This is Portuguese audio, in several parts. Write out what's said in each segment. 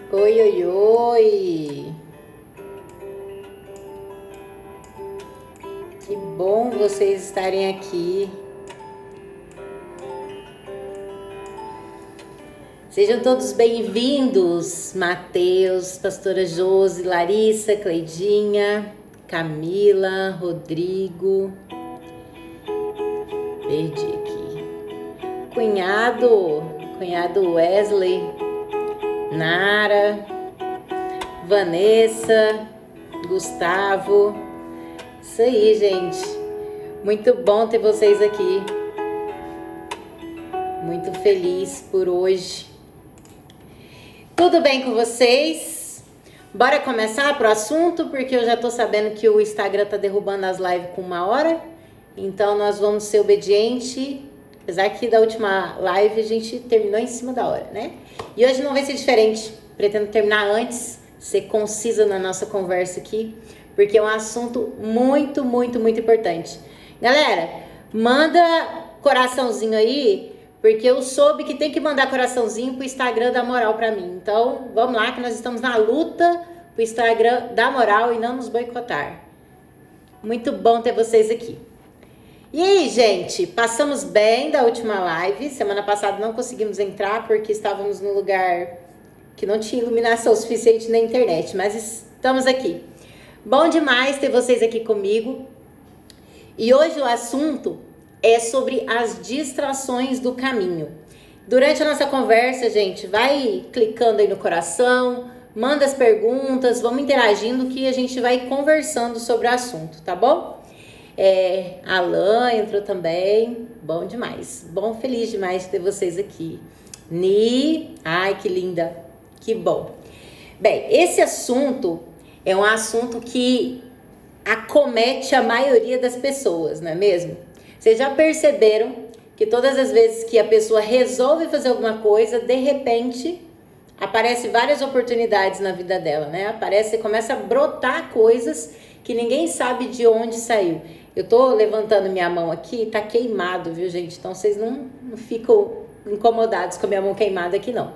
Oi, oi, oi! Que bom vocês estarem aqui. Sejam todos bem-vindos, Matheus, pastora Josi, Larissa, Cleidinha, Camila, Rodrigo. Perdi aqui. Cunhado Wesley, Nara, Vanessa, Gustavo. Isso aí, gente. Muito bom ter vocês aqui. Muito feliz por hoje. Tudo bem com vocês? Bora começar pro assunto, porque eu já tô sabendo que o Instagram tá derrubando as lives com 1 hora. Então nós vamos ser obedientes. Apesar que da última live a gente terminou em cima da hora, né? E hoje não vai ser diferente. Pretendo terminar antes, ser concisa na nossa conversa aqui, porque é um assunto muito, muito, muito importante. Galera, manda coraçãozinho aí, porque eu soube que tem que mandar coraçãozinho pro Instagram dar moral pra mim. Então, vamos lá que nós estamos na luta pro Instagram dar moral e não nos boicotar. Muito bom ter vocês aqui. E aí, gente, passamos bem da última live. Semana passada não conseguimos entrar porque estávamos num lugar que não tinha iluminação suficiente na internet, mas estamos aqui. Bom demais ter vocês aqui comigo. E hoje o assunto é sobre as distrações do caminho. Durante a nossa conversa, gente, vai clicando aí no coração, manda as perguntas, vamos interagindo que a gente vai conversando sobre o assunto, tá bom? Alan entrou também, bom demais, feliz demais de ter vocês aqui. Ai que linda, que bom. Bem, esse assunto é um assunto que acomete a maioria das pessoas, não é mesmo? Vocês já perceberam que todas as vezes que a pessoa resolve fazer alguma coisa, de repente aparece várias oportunidades na vida dela, né? Começa a brotar coisas que ninguém sabe de onde saiu. Eu tô levantando minha mão aqui, tá queimado, viu, gente? Então vocês não ficam incomodados com a minha mão queimada aqui, não.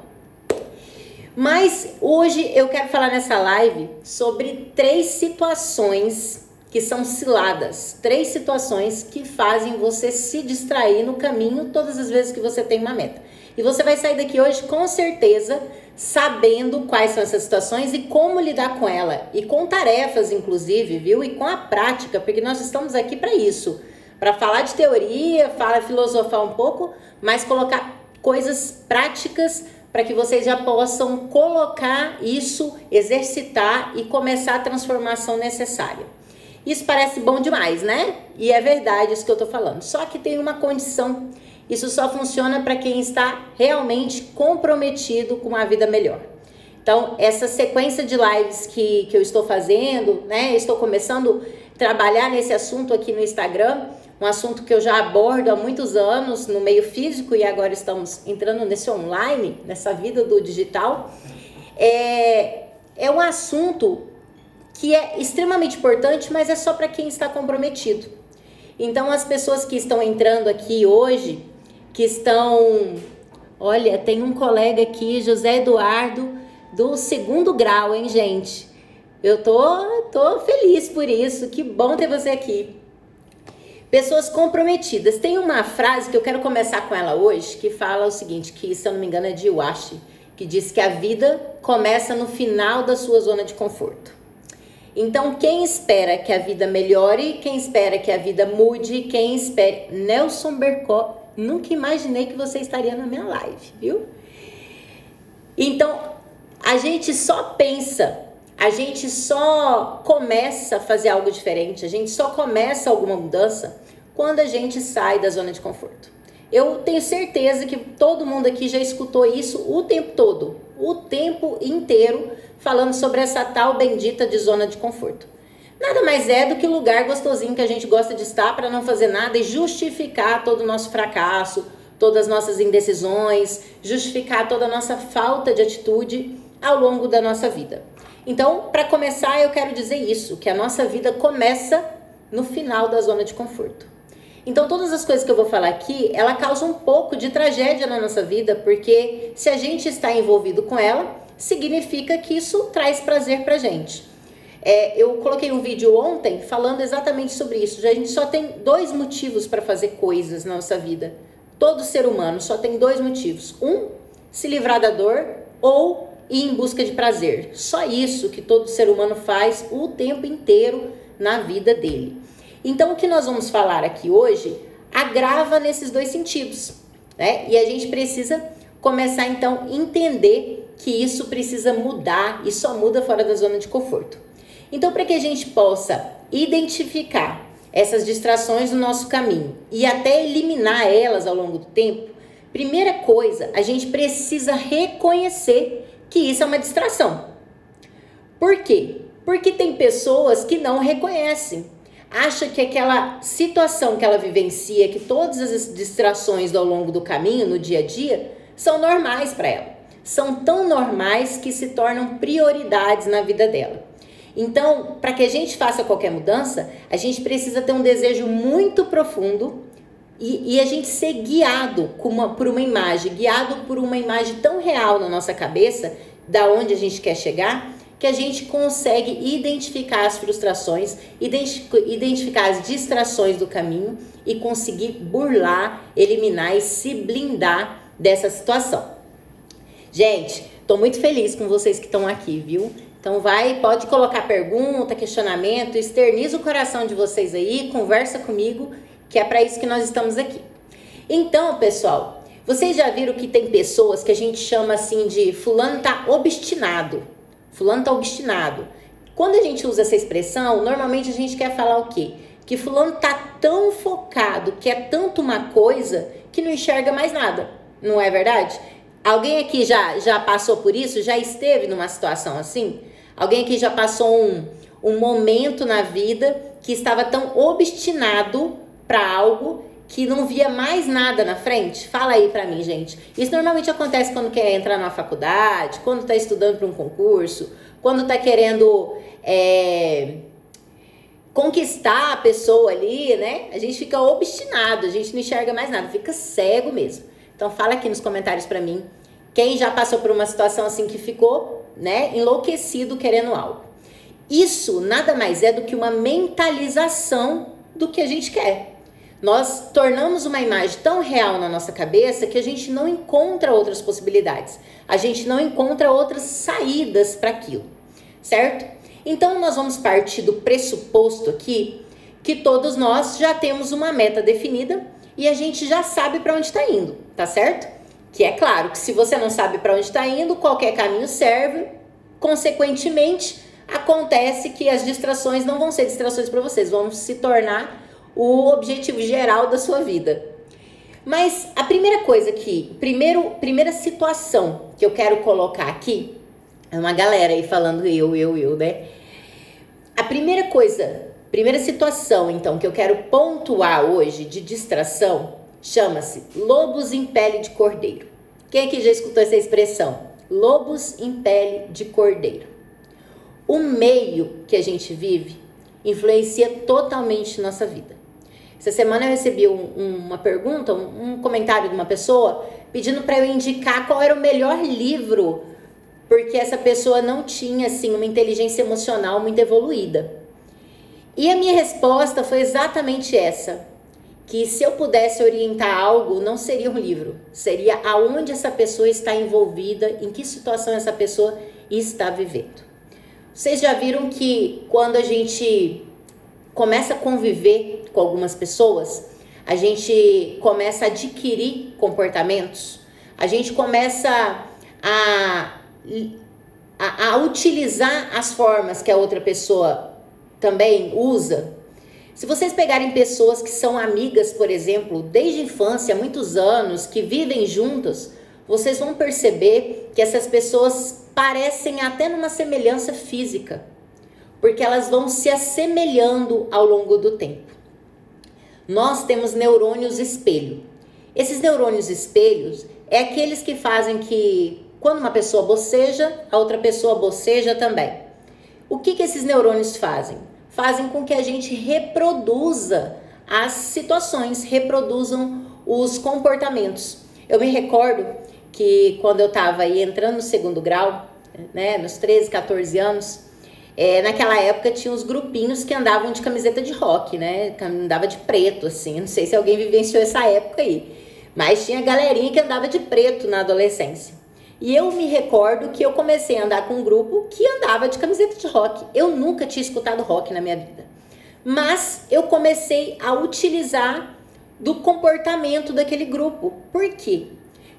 Mas hoje eu quero falar nessa live sobre 3 situações que são ciladas, 3 situações que fazem você se distrair no caminho todas as vezes que você tem uma meta. E você vai sair daqui hoje com certeza sabendo quais são essas situações e como lidar com ela. E com tarefas, inclusive, viu? E com a prática, porque nós estamos aqui para isso. Para falar de teoria, filosofar um pouco, mas colocar coisas práticas para que vocês já possam colocar isso, exercitar e começar a transformação necessária. Isso parece bom demais, né? E é verdade isso que eu tô falando. Só que tem uma condição. Isso só funciona para quem está realmente comprometido com uma vida melhor. Então, essa sequência de lives que eu estou fazendo, né? Estou começando a trabalhar nesse assunto aqui no Instagram. Um assunto que eu já abordo há muitos anos no meio físico e agora estamos entrando nesse online, nessa vida do digital. É um assunto que é extremamente importante, mas é só para quem está comprometido. Então, as pessoas que estão entrando aqui hoje, que estão... Olha, tem um colega aqui, José Eduardo, do 2º grau, hein, gente? Eu tô feliz por isso, que bom ter você aqui. Pessoas comprometidas. Tem uma frase que eu quero começar com ela hoje, que fala o seguinte, que se eu não me engano é de Washi, que diz que a vida começa no final da sua zona de conforto. Então, quem espera que a vida melhore, quem espera que a vida mude, quem espera... Nelson Bercó, nunca imaginei que você estaria na minha live, viu? Então, a gente só pensa, a gente só começa a fazer algo diferente, a gente só começa alguma mudança quando a gente sai da zona de conforto. Eu tenho certeza que todo mundo aqui já escutou isso o tempo todo, o tempo inteiro, falando sobre essa tal bendita de zona de conforto. Nada mais é do que o lugar gostosinho que a gente gosta de estar para não fazer nada e justificar todo o nosso fracasso, todas as nossas indecisões, justificar toda a nossa falta de atitude ao longo da nossa vida. Então, para começar, eu quero dizer isso, que a nossa vida começa no final da zona de conforto. Então, todas as coisas que eu vou falar aqui, ela causa um pouco de tragédia na nossa vida, porque se a gente está envolvido com ela, significa que isso traz prazer pra gente. Eu coloquei um vídeo ontem falando exatamente sobre isso. A gente só tem 2 motivos para fazer coisas na nossa vida. Todo ser humano só tem 2 motivos. Se livrar da dor ou ir em busca de prazer. Só isso que todo ser humano faz o tempo inteiro na vida dele. Então, o que nós vamos falar aqui hoje agrava nesses 2 sentidos, né? E a gente precisa começar, então, a entender que isso precisa mudar e só muda fora da zona de conforto. Então, para que a gente possa identificar essas distrações no nosso caminho e até eliminar elas ao longo do tempo, primeira coisa, a gente precisa reconhecer que isso é uma distração. Por quê? Porque tem pessoas que não reconhecem. Acha que aquela situação que ela vivencia, que todas as distrações ao longo do caminho, no dia a dia, são normais para ela. São tão normais que se tornam prioridades na vida dela. Então, para que a gente faça qualquer mudança, a gente precisa ter um desejo muito profundo e a gente ser guiado por uma imagem tão real na nossa cabeça, da onde a gente quer chegar, que a gente consegue identificar as frustrações, identificar as distrações do caminho e conseguir burlar, eliminar e se blindar dessa situação. Gente, tô muito feliz com vocês que estão aqui, viu? Então pode colocar pergunta, questionamento, externiza o coração de vocês aí, conversa comigo, que é para isso que nós estamos aqui. Então, pessoal, vocês já viram que tem pessoas que a gente chama assim de fulano tá obstinado. Fulano tá obstinado. Quando a gente usa essa expressão, normalmente a gente quer falar o quê? Que fulano tá tão focado, quer tanto uma coisa, que não enxerga mais nada. Não é verdade? Alguém aqui já passou por isso? Já esteve numa situação assim? Alguém aqui já passou um momento na vida que estava tão obstinado para algo que não via mais nada na frente? Fala aí pra mim, gente. Isso normalmente acontece quando quer entrar numa faculdade, quando tá estudando para um concurso, quando tá querendo conquistar a pessoa ali, né? A gente fica obstinado, a gente não enxerga mais nada, fica cego mesmo. Então fala aqui nos comentários pra mim, quem já passou por uma situação assim que ficou, né, enlouquecido querendo algo. Isso nada mais é do que uma mentalização do que a gente quer. Nós tornamos uma imagem tão real na nossa cabeça que a gente não encontra outras possibilidades. A gente não encontra outras saídas para aquilo, certo? Então, nós vamos partir do pressuposto aqui que todos nós já temos uma meta definida e a gente já sabe para onde está indo, tá certo? Que é claro que se você não sabe para onde está indo, qualquer caminho serve. Consequentemente, acontece que as distrações não vão ser distrações para vocês, vão se tornar o objetivo geral da sua vida. Mas a primeira coisa que, primeira situação que eu quero colocar aqui, é uma galera aí falando eu, né? A primeira situação, então, que eu quero pontuar hoje de distração, chama-se lobos em pele de cordeiro. Quem aqui já escutou essa expressão? Lobos em pele de cordeiro. O meio que a gente vive influencia totalmente nossa vida. Essa semana eu recebi uma pergunta, um comentário de uma pessoa pedindo para eu indicar qual era o melhor livro, porque essa pessoa não tinha assim uma inteligência emocional muito evoluída. E a minha resposta foi exatamente essa, que se eu pudesse orientar algo, não seria um livro, seria aonde essa pessoa está envolvida, em que situação essa pessoa está vivendo. Vocês já viram que quando a gente começa a conviver com algumas pessoas, a gente começa a adquirir comportamentos, a gente começa a utilizar as formas que a outra pessoa também usa. Se vocês pegarem pessoas que são amigas, por exemplo, desde a infância, há muitos anos, que vivem juntas, vocês vão perceber que essas pessoas parecem até numa semelhança física, porque elas vão se assemelhando ao longo do tempo. Nós temos neurônios espelho. Esses neurônios espelhos é aqueles que fazem que quando uma pessoa boceja, a outra pessoa boceja também. O que esses neurônios fazem? Fazem com que a gente reproduza as situações, reproduzam os comportamentos. Eu me recordo que quando eu estava aí entrando no 2º grau, né, nos 13, 14 anos, naquela época tinha os grupinhos que andavam de camiseta de rock, né? Andava de preto, assim. Não sei se alguém vivenciou essa época aí. Mas tinha galerinha que andava de preto na adolescência. E eu me recordo que eu comecei a andar com um grupo que andava de camiseta de rock. Eu nunca tinha escutado rock na minha vida. Mas eu comecei a utilizar do comportamento daquele grupo. Por quê?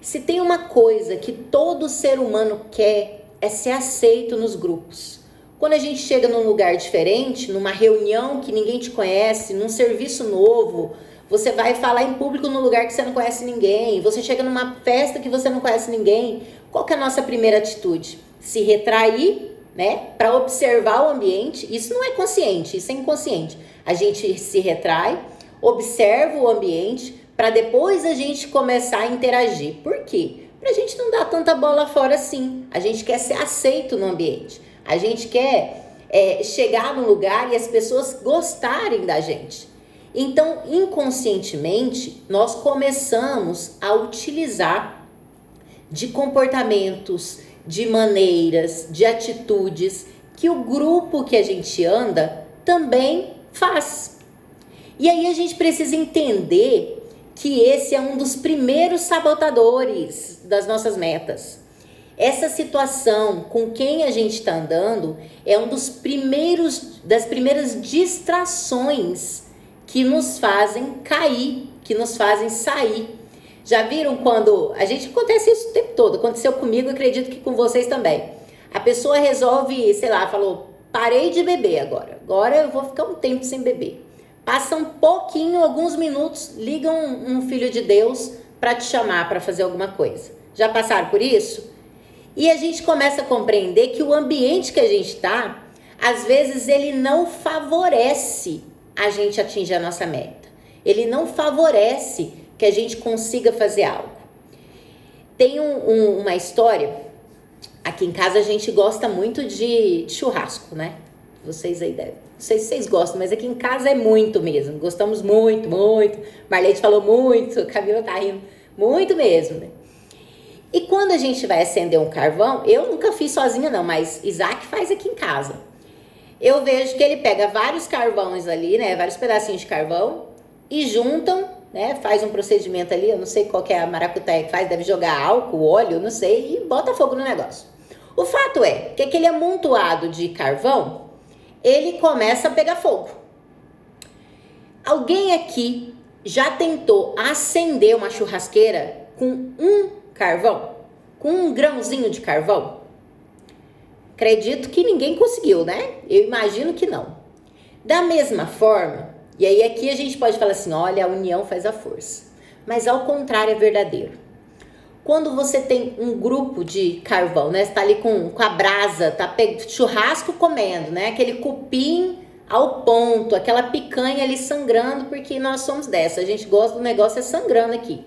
Se tem uma coisa que todo ser humano quer, é ser aceito nos grupos. Quando a gente chega num lugar diferente, numa reunião que ninguém te conhece, num serviço novo, você vai falar em público num lugar que você não conhece ninguém, você chega numa festa que você não conhece ninguém, qual que é a nossa primeira atitude? Se retrair, né, para observar o ambiente. Isso não é consciente, isso é inconsciente. A gente se retrai, observa o ambiente, para depois a gente começar a interagir. Por quê? Pra gente não dar tanta bola fora assim. A gente quer ser aceito no ambiente. A gente quer chegar no lugar e as pessoas gostarem da gente. Então, inconscientemente, nós começamos a utilizar de comportamentos, de maneiras, de atitudes que o grupo que a gente anda também faz. E aí a gente precisa entender que esse é um dos primeiros sabotadores das nossas metas. Essa situação com quem a gente está andando é um das primeiras distrações que nos fazem cair, que nos fazem sair. Já viram quando... acontece isso o tempo todo, aconteceu comigo, acredito que com vocês também. A pessoa resolve, sei lá, falou, parei de beber agora eu vou ficar um tempo sem beber. Passa um pouquinho, alguns minutos, liga um filho de Deus para te chamar para fazer alguma coisa. Já passaram por isso? E a gente começa a compreender que o ambiente que a gente está, às vezes ele não favorece a gente atingir a nossa meta. Ele não favorece que a gente consiga fazer algo. Tem uma história, aqui em casa a gente gosta muito de churrasco, né? Vocês aí devem. Não sei se vocês gostam, mas aqui em casa é muito mesmo. Gostamos muito, muito. Marlete falou muito, Camila tá rindo. Muito mesmo, né? E quando a gente vai acender um carvão, eu nunca fiz sozinha não, mas Isaac faz aqui em casa. Eu vejo que ele pega vários carvões ali, né? Vários pedacinhos de carvão e juntam, né? Faz um procedimento ali, eu não sei qual que é a maracutaia que faz, deve jogar álcool, óleo, não sei, e bota fogo no negócio. O fato é que aquele amontoado de carvão, ele começa a pegar fogo. Alguém aqui já tentou acender uma churrasqueira com um carvão? Com um grãozinho de carvão? Acredito que ninguém conseguiu, né? Eu imagino que não. Da mesma forma, e aí aqui a gente pode falar assim, olha, a união faz a força. Mas ao contrário é verdadeiro. Quando você tem um grupo de carvão, né? Você tá ali com a brasa, tá churrasco comendo, né? Aquele cupim ao ponto, aquela picanha ali sangrando, porque nós somos dessa. A gente gosta do negócio é sangrando aqui.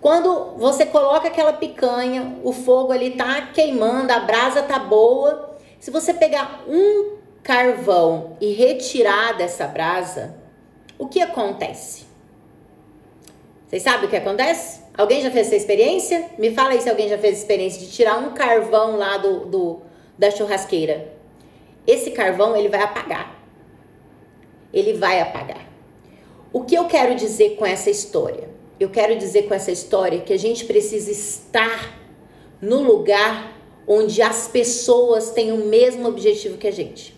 Quando você coloca aquela picanha, o fogo ali tá queimando, a brasa tá boa. Se você pegar um carvão e retirar dessa brasa, o que acontece? Vocês sabem o que acontece? Alguém já fez essa experiência? Me fala aí se alguém já fez a experiência de tirar um carvão lá da churrasqueira. Esse carvão, ele vai apagar. Ele vai apagar. O que eu quero dizer com essa história? Eu quero dizer com essa história que a gente precisa estar no lugar onde as pessoas têm o mesmo objetivo que a gente.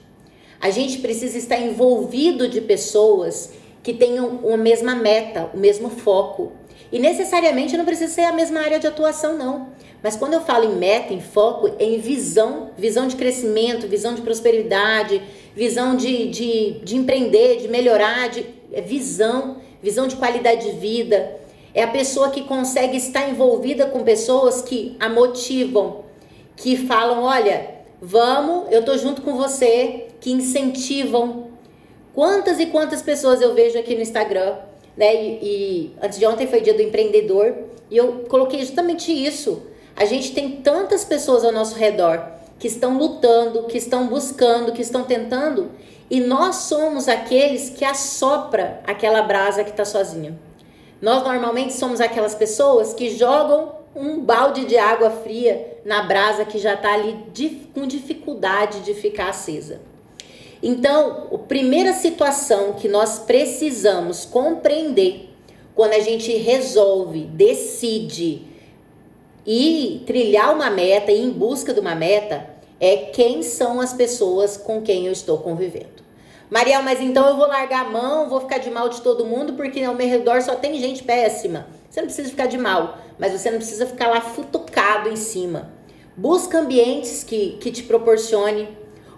A gente precisa estar envolvido de pessoas que tenham a mesma meta, o mesmo foco. E necessariamente não precisa ser a mesma área de atuação, não. Mas quando eu falo em meta, em foco, é em visão de crescimento, visão de prosperidade, visão de empreender, de melhorar, visão de qualidade de vida. É a pessoa que consegue estar envolvida com pessoas que a motivam, que falam, olha, vamos, eu tô junto com você, que incentivam. Quantas e quantas pessoas eu vejo aqui no Instagram, né? E antes de ontem foi dia do empreendedor e eu coloquei justamente isso. A gente tem tantas pessoas ao nosso redor que estão lutando, que estão buscando, que estão tentando, e nós somos aqueles que assopra aquela brasa que está sozinha. Nós normalmente somos aquelas pessoas que jogam um balde de água fria na brasa que já está ali com dificuldade de ficar acesa. Então, a primeira situação que nós precisamos compreender quando a gente resolve, decide ir trilhar uma meta, ir em busca de uma meta, é quem são as pessoas com quem eu estou convivendo. Mariel, mas então eu vou largar a mão, vou ficar de mal de todo mundo porque ao meu redor só tem gente péssima. Você não precisa ficar de mal, mas você não precisa ficar lá futucado em cima. Busca ambientes que te proporcione.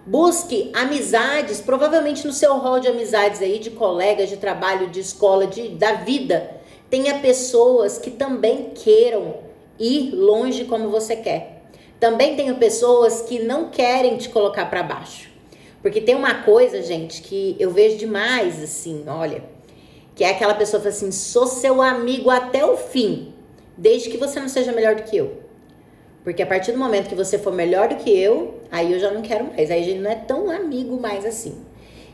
Busque amizades, provavelmente no seu rol de amizades aí, de colegas, de trabalho, de escola, da vida. Tenha pessoas que também queiram ir longe como você quer. Também tenho pessoas que não querem te colocar para baixo. Porque tem uma coisa, gente, que eu vejo demais, assim, olha, que é aquela pessoa que fala assim, sou seu amigo até o fim, desde que você não seja melhor do que eu. Porque a partir do momento que você for melhor do que eu, aí eu já não quero mais, aí a gente não é tão amigo mais assim.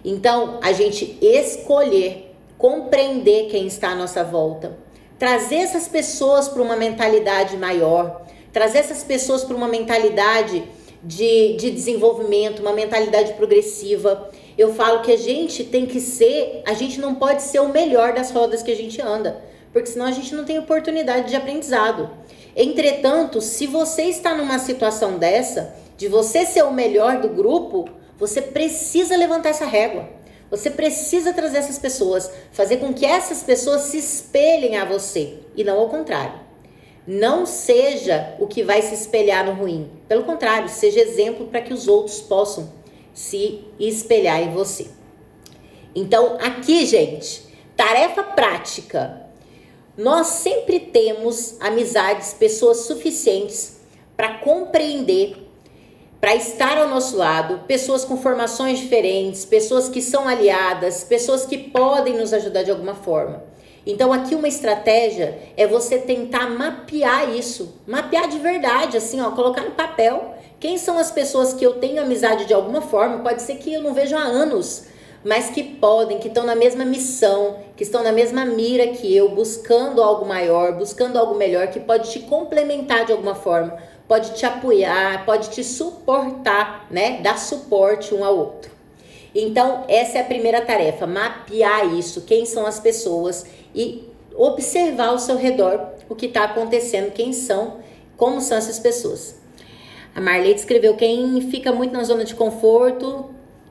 Então, a gente escolher, compreender quem está à nossa volta, trazer essas pessoas para uma mentalidade maior, trazer essas pessoas para uma mentalidade de desenvolvimento, uma mentalidade progressiva. Eu falo que a gente tem que ser, a gente não pode ser o melhor das rodas que a gente anda, porque senão a gente não tem oportunidade de aprendizado. Entretanto, se você está numa situação dessa, de você ser o melhor do grupo, você precisa levantar essa régua. Você precisa trazer essas pessoas, fazer com que essas pessoas se espelhem a você e não ao contrário. Não seja o que vai se espelhar no ruim. Pelo contrário, seja exemplo para que os outros possam se espelhar em você. Então, aqui, gente, tarefa prática. Nós sempre temos amizades, pessoas suficientes para compreender, para estar ao nosso lado, pessoas com formações diferentes, pessoas que são aliadas, pessoas que podem nos ajudar de alguma forma. Então aqui uma estratégia é você tentar mapear isso, mapear de verdade, assim, ó, colocar no papel quem são as pessoas que eu tenho amizade de alguma forma, pode ser que eu não vejo há anos, mas que podem, que estão na mesma missão, que estão na mesma mira que eu, buscando algo maior, buscando algo melhor, que pode te complementar de alguma forma, pode te apoiar, pode te suportar, né? Dar suporte um ao outro. Então, essa é a primeira tarefa, mapear isso, quem são as pessoas e observar ao seu redor o que está acontecendo, quem são, como são essas pessoas. A Marley escreveu, quem fica muito na zona de conforto,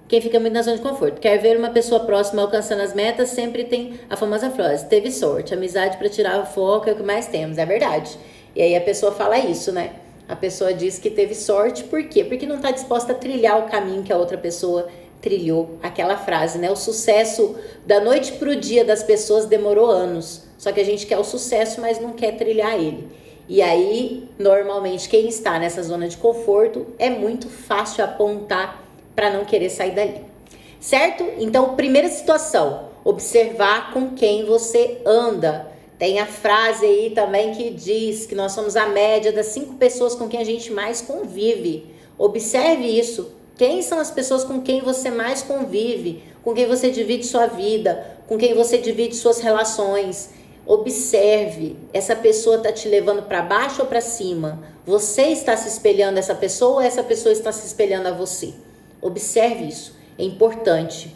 quer ver uma pessoa próxima alcançando as metas, sempre tem a famosa frase, teve sorte, amizade para tirar o foco é o que mais temos, é verdade. E aí a pessoa fala isso, né? A pessoa diz que teve sorte, por quê? Porque não está disposta a trilhar o caminho que a outra pessoa trilhou, aquela frase, né? O sucesso da noite pro dia das pessoas demorou anos, só que a gente quer o sucesso, mas não quer trilhar ele. E aí, normalmente, quem está nessa zona de conforto é muito fácil apontar para não querer sair dali, certo? Então, primeira situação, observar com quem você anda. Tem a frase aí também que diz que nós somos a média das 5 pessoas com quem a gente mais convive. Observe isso. Quem são as pessoas com quem você mais convive, com quem você divide sua vida, com quem você divide suas relações? Observe, essa pessoa está te levando para baixo ou para cima? Você está se espelhando essa pessoa ou essa pessoa está se espelhando a você? Observe isso, é importante.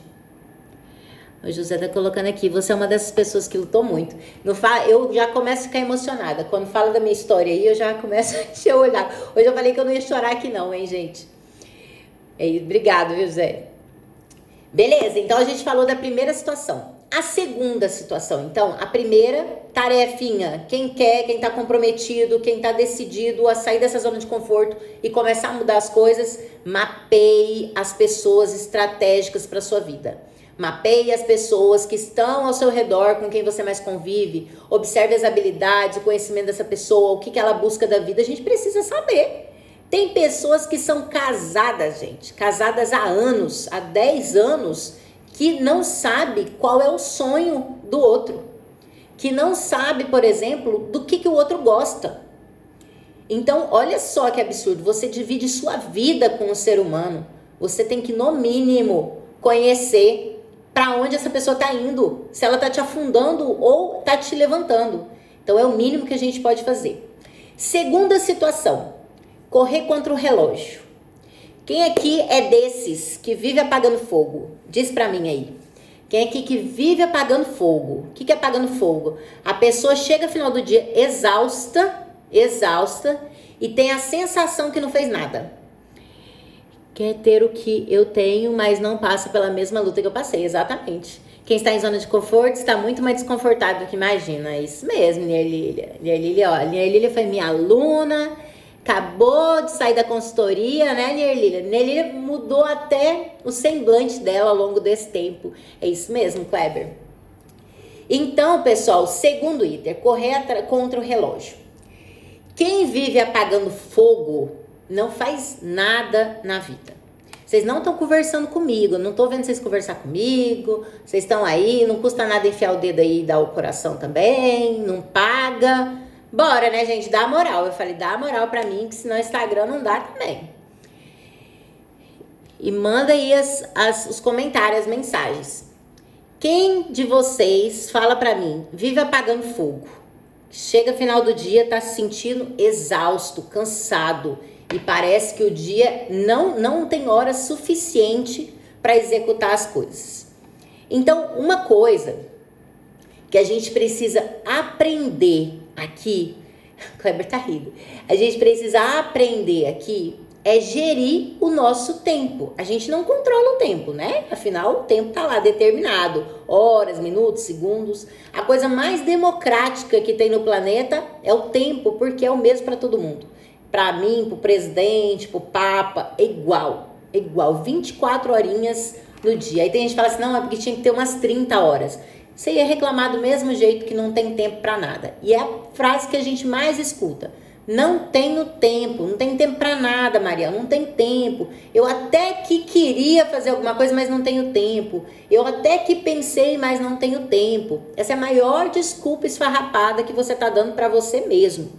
O José está colocando aqui, você é uma dessas pessoas que lutou muito. Eu já começo a ficar emocionada. Quando fala da minha história aí, eu já começo a encher o olhar. Hoje eu falei que eu não ia chorar aqui não, hein, gente? Obrigado, viu, José? Beleza, então a gente falou da primeira situação. A segunda situação, então, a primeira tarefinha, quem quer, quem tá comprometido, quem tá decidido a sair dessa zona de conforto e começar a mudar as coisas, mapeie as pessoas estratégicas para sua vida. Mapeie as pessoas que estão ao seu redor, com quem você mais convive, observe as habilidades, o conhecimento dessa pessoa, o que ela busca da vida, a gente precisa saber. Tem pessoas que são casadas, gente, casadas há anos, há 10 anos, que não sabe qual é o sonho do outro, que não sabe, por exemplo, do que o outro gosta. Então, olha só que absurdo, você divide sua vida com o ser humano, você tem que, no mínimo, conhecer para onde essa pessoa está indo, se ela está te afundando ou está te levantando. Então, é o mínimo que a gente pode fazer. Segunda situação, correr contra o relógio. Quem aqui é desses que vive apagando fogo? Diz pra mim aí. Quem aqui que vive apagando fogo? O que é apagando fogo? A pessoa chega no final do dia exausta e tem a sensação que não fez nada. Quer ter o que eu tenho, mas não passa pela mesma luta que eu passei, exatamente. Quem está em zona de conforto está muito mais desconfortável do que imagina. É isso mesmo, Nia Lília, ó. Nia Lília foi minha aluna, acabou de sair da consultoria, né, Nia Lília? Nia Lília mudou até o semblante dela ao longo desse tempo. É isso mesmo, Kleber? Então, pessoal, segundo item, correr contra o relógio. Quem vive apagando fogo não faz nada na vida. Vocês não estão conversando comigo, não estou vendo vocês conversar comigo, vocês estão aí, não custa nada enfiar o dedo aí e dar o coração também, não paga. Bora, né, gente? Dá moral. Eu falei, dá moral pra mim, que senão o Instagram não dá também. E manda aí os comentários, as mensagens. Quem de vocês, fala pra mim, vive apagando fogo? Chega final do dia, tá se sentindo exausto, cansado. E parece que o dia não tem hora suficiente para executar as coisas. Então, uma coisa que a gente precisa aprender aqui, o Kleber tá rindo, a gente precisa aprender aqui é gerir o nosso tempo. A gente não controla o tempo, né? Afinal, o tempo tá lá determinado, horas, minutos, segundos. A coisa mais democrática que tem no planeta é o tempo, porque é o mesmo para todo mundo. Para mim, pro presidente, pro papa, é igual, 24 horinhas no dia. Aí tem gente que fala assim, não, é porque tinha que ter umas 30 horas. Você ia reclamar do mesmo jeito que não tem tempo para nada. E é a frase que a gente mais escuta. Não tenho tempo, não tem tempo para nada, Maria, não tem tempo. Eu até que queria fazer alguma coisa, mas não tenho tempo. Eu até que pensei, mas não tenho tempo. Essa é a maior desculpa esfarrapada que você tá dando para você mesmo.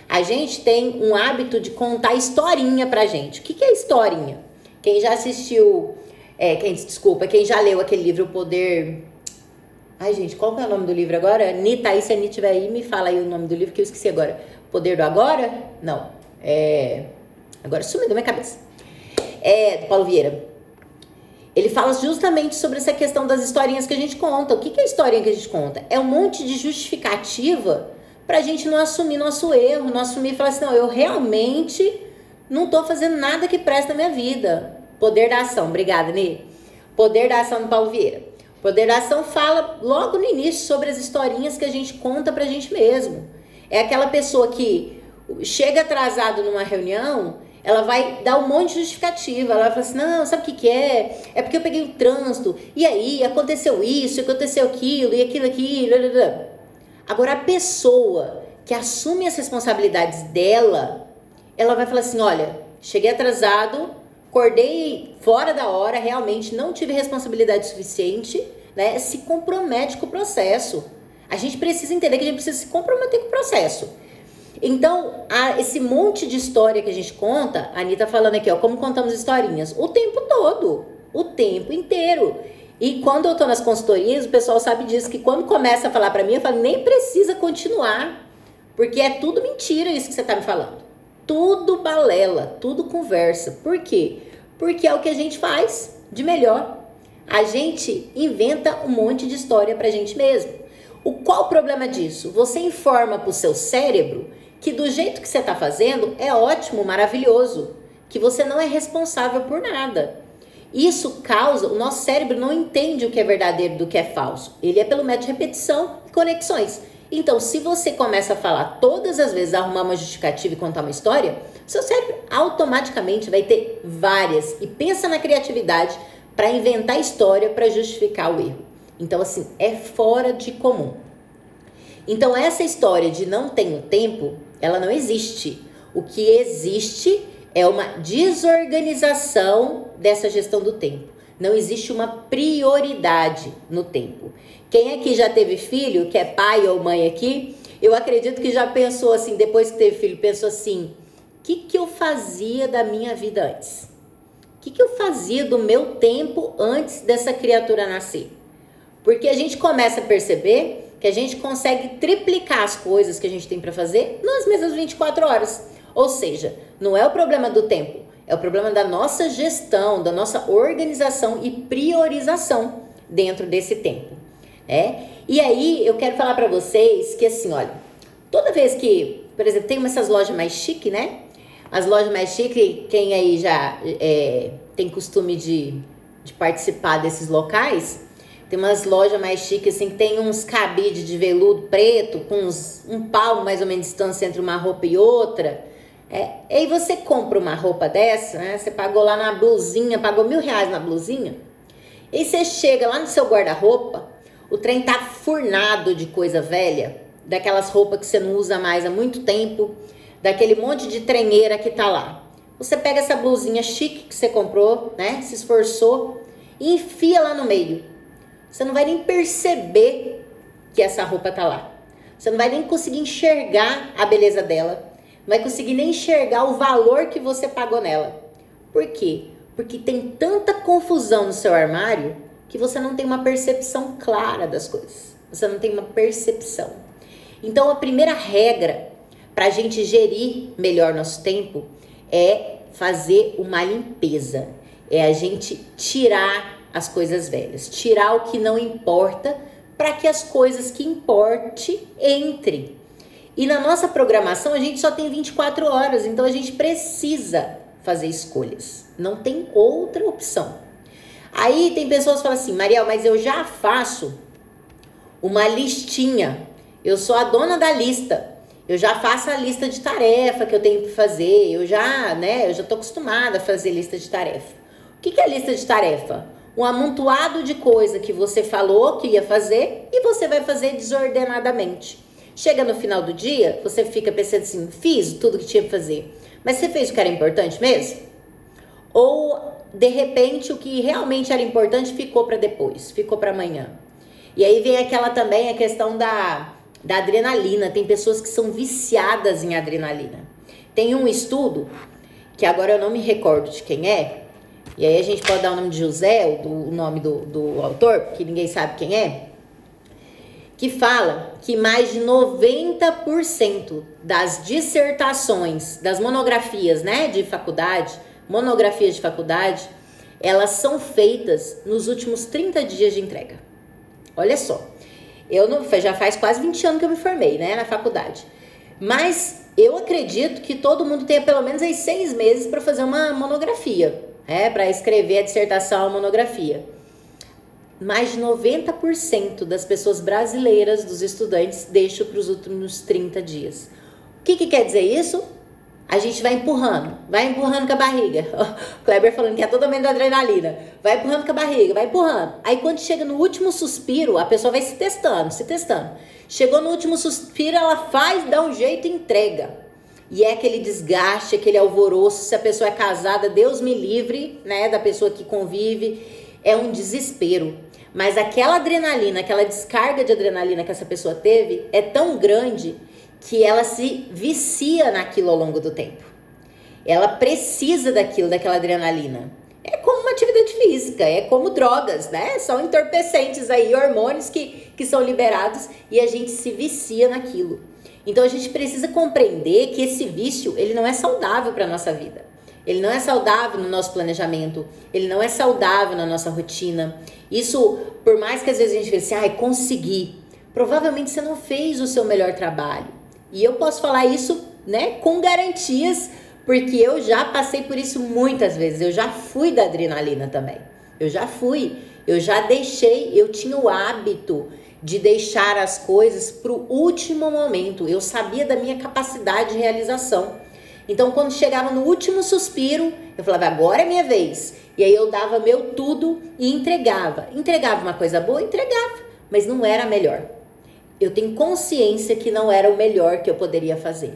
A gente tem um hábito de contar historinha pra gente. O que é historinha? Quem já assistiu, quem já leu aquele livro O Poder... Ai, gente, qual que é o nome do livro agora? Nita, aí se a Nita estiver aí, me fala aí o nome do livro que eu esqueci agora. Poder do Agora? Não. Agora sumiu da minha cabeça. Do Paulo Vieira. Ele fala justamente sobre essa questão das historinhas que a gente conta. O que é a historinha que a gente conta? É um monte de justificativa pra gente não assumir nosso erro, não assumir e falar assim, não, eu realmente não tô fazendo nada que presta na minha vida. Poder da ação, obrigada, Nê. Poder da ação do Paulo Vieira. Poder da ação fala logo no início sobre as historinhas que a gente conta pra gente mesmo. É aquela pessoa que chega atrasado numa reunião, ela vai dar um monte de justificativa, ela vai falar assim, não, sabe o que é? É porque eu peguei o trânsito, e aí aconteceu isso, aconteceu aquilo, e aquilo. Agora, a pessoa que assume as responsabilidades dela, ela vai falar assim, olha, cheguei atrasado, acordei fora da hora, realmente não tive responsabilidade suficiente, né? Se compromete com o processo. A gente precisa entender que a gente precisa se comprometer com o processo. Então, esse monte de história que a gente conta, a Anitta falando aqui, ó, como contamos historinhas, o tempo todo, o tempo inteiro. E quando eu tô nas consultorias, o pessoal sabe disso, que quando começa a falar pra mim, eu falo, nem precisa continuar, porque é tudo mentira isso que você tá me falando. Tudo balela, tudo conversa. Por quê? Porque é o que a gente faz de melhor. A gente inventa um monte de história pra gente mesmo. Qual o problema disso? Você informa pro seu cérebro que do jeito que você tá fazendo é ótimo, maravilhoso, que você não é responsável por nada. Isso causa, o nosso cérebro não entende o que é verdadeiro do que é falso. Ele é pelo método de repetição e conexões. Então, se você começa a falar todas as vezes, arrumar uma justificativa e contar uma história, seu cérebro automaticamente vai ter várias. E pensa na criatividade para inventar história para justificar o erro. Então, assim, é fora de comum. Então, essa história de não tenho tempo, ela não existe. O que existe é uma desorganização dessa gestão do tempo. Não existe uma prioridade no tempo. Quem aqui já teve filho, que é pai ou mãe aqui, eu acredito que já pensou assim, depois que teve filho, pensou assim, o que eu fazia da minha vida antes? O que eu fazia do meu tempo antes dessa criatura nascer? Porque a gente começa a perceber que que a gente consegue triplicar as coisas que a gente tem para fazer nas mesmas 24 horas. Ou seja, não é o problema do tempo, é o problema da nossa gestão, da nossa organização e priorização dentro desse tempo. E aí eu quero falar para vocês que assim, olha, toda vez que, por exemplo, tem essas lojas mais chique, né? As lojas mais chique, quem aí já tem costume de participar desses locais, tem umas lojas mais chiques assim, que tem uns cabides de veludo preto, com um palmo mais ou menos de distância entre uma roupa e outra. E aí você compra uma roupa dessa, né? Você pagou lá na blusinha, pagou R$1.000 na blusinha. E aí você chega lá no seu guarda-roupa, o trem tá furnado de coisa velha, daquelas roupas que você não usa mais há muito tempo, daquele monte de trenheira que tá lá. Você pega essa blusinha chique que você comprou, né? Se esforçou e enfia lá no meio. Você não vai nem perceber que essa roupa tá lá. Você não vai nem conseguir enxergar a beleza dela. Não vai conseguir nem enxergar o valor que você pagou nela. Por quê? Porque tem tanta confusão no seu armário que você não tem uma percepção clara das coisas. Você não tem uma percepção. Então, a primeira regra para a gente gerir melhor nosso tempo é fazer uma limpeza. É a gente tirar as coisas velhas, tirar o que não importa para que as coisas que importe entrem. E na nossa programação a gente só tem 24 horas, então a gente precisa fazer escolhas. Não tem outra opção. Aí tem pessoas que falam assim, Mariel, mas eu já faço uma listinha. Eu sou a dona da lista. Eu já faço a lista de tarefa que eu tenho para fazer. Eu já tô acostumada a fazer lista de tarefa. O que é lista de tarefa? Um amontoado de coisa que você falou que ia fazer e você vai fazer desordenadamente. Chega no final do dia, você fica pensando assim, fiz tudo que tinha que fazer. Mas você fez o que era importante mesmo? Ou, de repente, o que realmente era importante ficou para depois, ficou para amanhã. E aí vem aquela também, a questão da adrenalina. Tem pessoas que são viciadas em adrenalina. Tem um estudo, que agora eu não me recordo de quem é, e aí a gente pode dar o nome de José, o nome do autor, porque ninguém sabe quem é, que fala que mais de 90% das dissertações, das monografias, né, de faculdade, monografias de faculdade, elas são feitas nos últimos 30 dias de entrega. Olha só, já faz quase 20 anos que eu me formei, né, na faculdade. Mas eu acredito que todo mundo tenha pelo menos aí 6 meses para fazer uma monografia, para escrever a dissertação, a monografia. Mais de 90% das pessoas brasileiras, dos estudantes, deixam para os últimos 30 dias. O que quer dizer isso? A gente vai empurrando com a barriga. O Kleber falando que é totalmente adrenalina. Vai empurrando com a barriga, vai empurrando. Aí quando chega no último suspiro, a pessoa vai se testando. Chegou no último suspiro, ela dá um jeito e entrega. E é aquele desgaste, aquele alvoroço. Se a pessoa é casada, Deus me livre, né, da pessoa que convive. É um desespero. Mas aquela adrenalina, aquela descarga de adrenalina que essa pessoa teve é tão grande que ela se vicia naquilo ao longo do tempo. Ela precisa daquela adrenalina. É como uma atividade física, é como drogas, né? São entorpecentes aí, hormônios que são liberados e a gente se vicia naquilo. Então a gente precisa compreender que esse vício, ele não é saudável para a nossa vida. Ele não é saudável no nosso planejamento, ele não é saudável na nossa rotina. Isso, por mais que às vezes a gente pense assim, consegui. Provavelmente você não fez o seu melhor trabalho. E eu posso falar isso, né, com garantias, porque eu já passei por isso muitas vezes. Eu já fui da adrenalina também. Eu já deixei, eu tinha o hábito de deixar as coisas para o último momento. Eu sabia da minha capacidade de realização. Então, quando chegava no último suspiro, eu falava, agora é minha vez. E aí eu dava meu tudo e entregava. Entregava uma coisa boa? Entregava, mas não era a melhor. Eu tenho consciência que não era o melhor que eu poderia fazer.